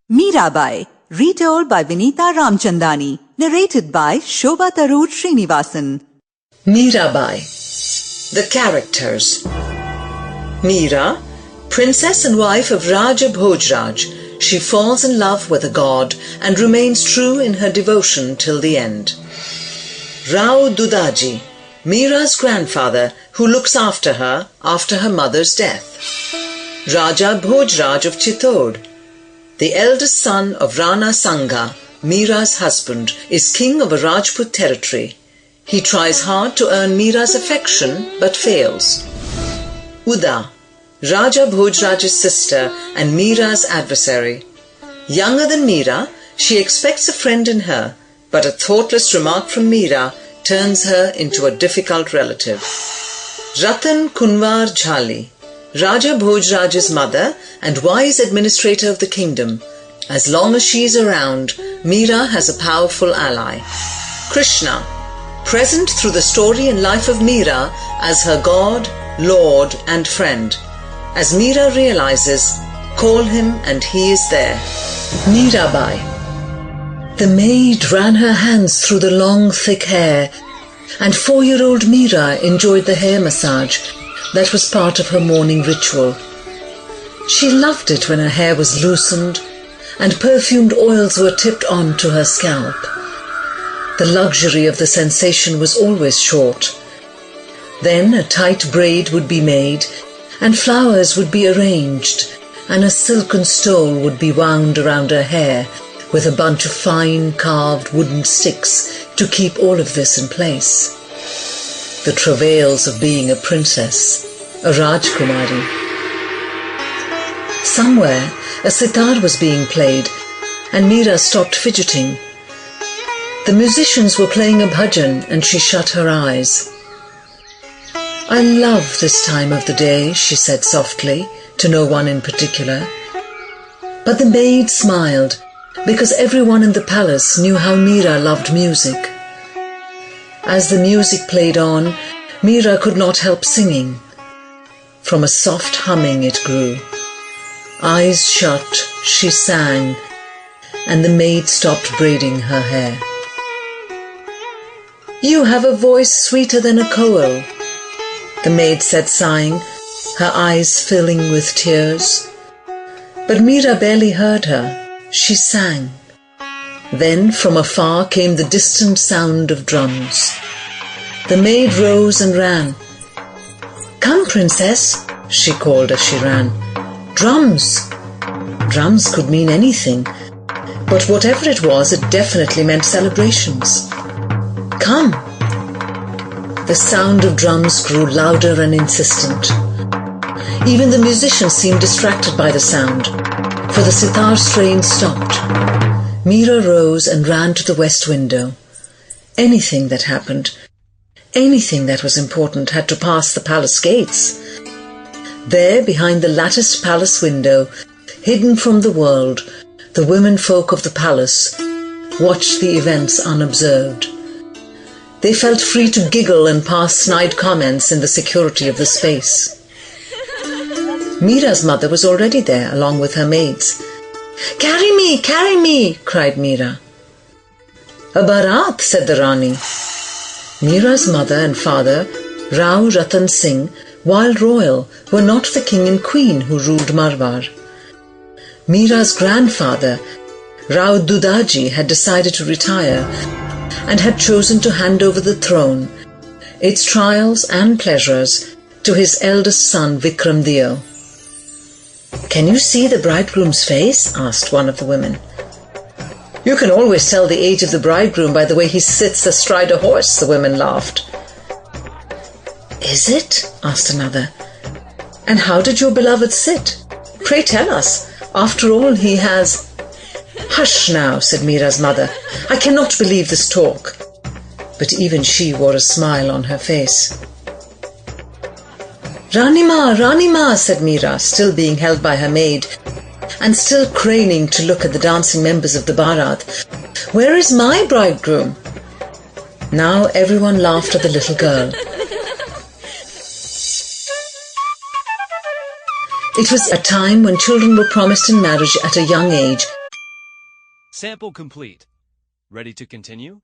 Meerabai, retold by Vinitha Ramchandani, narrated by Shobha Tharoor Srinivasan. Meerabai. The characters. Meera, princess and wife of Raja Bhojraj, she falls in love with a god and remains true in her devotion till the end. Rao Dudaji, Meera's grandfather, who looks after her after her mother's death. Raja Bhojraj of Chittor, the eldest son of Rana Sangha, Meera's husband, is king of a Rajput territory. He tries hard to earn Meera's affection but fails. Uda, Raja Bhojraj's sister and Meera's adversary. Younger than Meera, she expects a friend in her, but a thoughtless remark from Meera turns her into a difficult relative. Ratan Kunwar Jhali, Raja Bhojraj's mother and wise administrator of the kingdom. As long as she is around, Meera has a powerful ally. Krishna, present through the story and life of Meera as her god, lord and friend. As Meera realizes, call him and he is there. Meerabai. The maid ran her hands through the long thick hair, and 4-year-old Meera enjoyed the hair massage that was part of her morning ritual. She loved it when her hair was loosened and perfumed oils were tipped on to her scalp. The luxury of the sensation was always short. Then a tight braid would be made, and flowers would be arranged, and a silken stole would be wound around her hair with a bunch of fine carved wooden sticks to keep all of this in place. The travails of being a princess, a Rajkumari. Somewhere a sitar was being played, and Meera stopped fidgeting. The musicians were playing a bhajan, and she shut her eyes. I love this time of the day, she said softly, to no one in particular. But the maid smiled, because everyone in the palace knew how Meera loved music. As the music played on, Meera could not help singing. From a soft humming it grew. Eyes shut, she sang, and the maid stopped braiding her hair. You have a voice sweeter than a koel, the maid said, sighing, her eyes filling with tears. But Meera barely heard her. She sang. Then from afar came the distant sound of drums. The maid rose and ran. Come, princess, she called as she ran. Drums! Drums could mean anything, but whatever it was, it definitely meant celebrations. Come! The sound of drums grew louder and insistent. Even the musicians seemed distracted by the sound, for the sitar strain stopped. Meera rose and ran to the west window. Anything that happened, anything that was important had to pass the palace gates. There, behind the latticed palace window, hidden from the world, the women folk of the palace watched the events unobserved. They felt free to giggle and pass snide comments in the security of the space. Meera's mother was already there, along with her maids. Carry me, cried Meera. A barat, said the Rani. Meera's mother and father, Rao Ratan Singh, while royal, were not the king and queen who ruled Marwar. Meera's grandfather, Rao Dudaji, had decided to retire and had chosen to hand over the throne, its trials and pleasures, to his eldest son Vikram Deo. Can you see the bridegroom's face? Asked one of the women. You can always tell the age of the bridegroom by the way he sits astride a horse, the women laughed. Is it? Asked another. And how did your beloved sit? Pray tell us. After all, he has... Hush now, said Meera's mother. I cannot believe this talk. But even she wore a smile on her face. Ranima, said Meera, still being held by her maid, and still craning to look at the dancing members of the barat. Where is my bridegroom? Now everyone laughed at the little girl. It was a time when children were promised in marriage at a young age Sample complete. Ready to continue?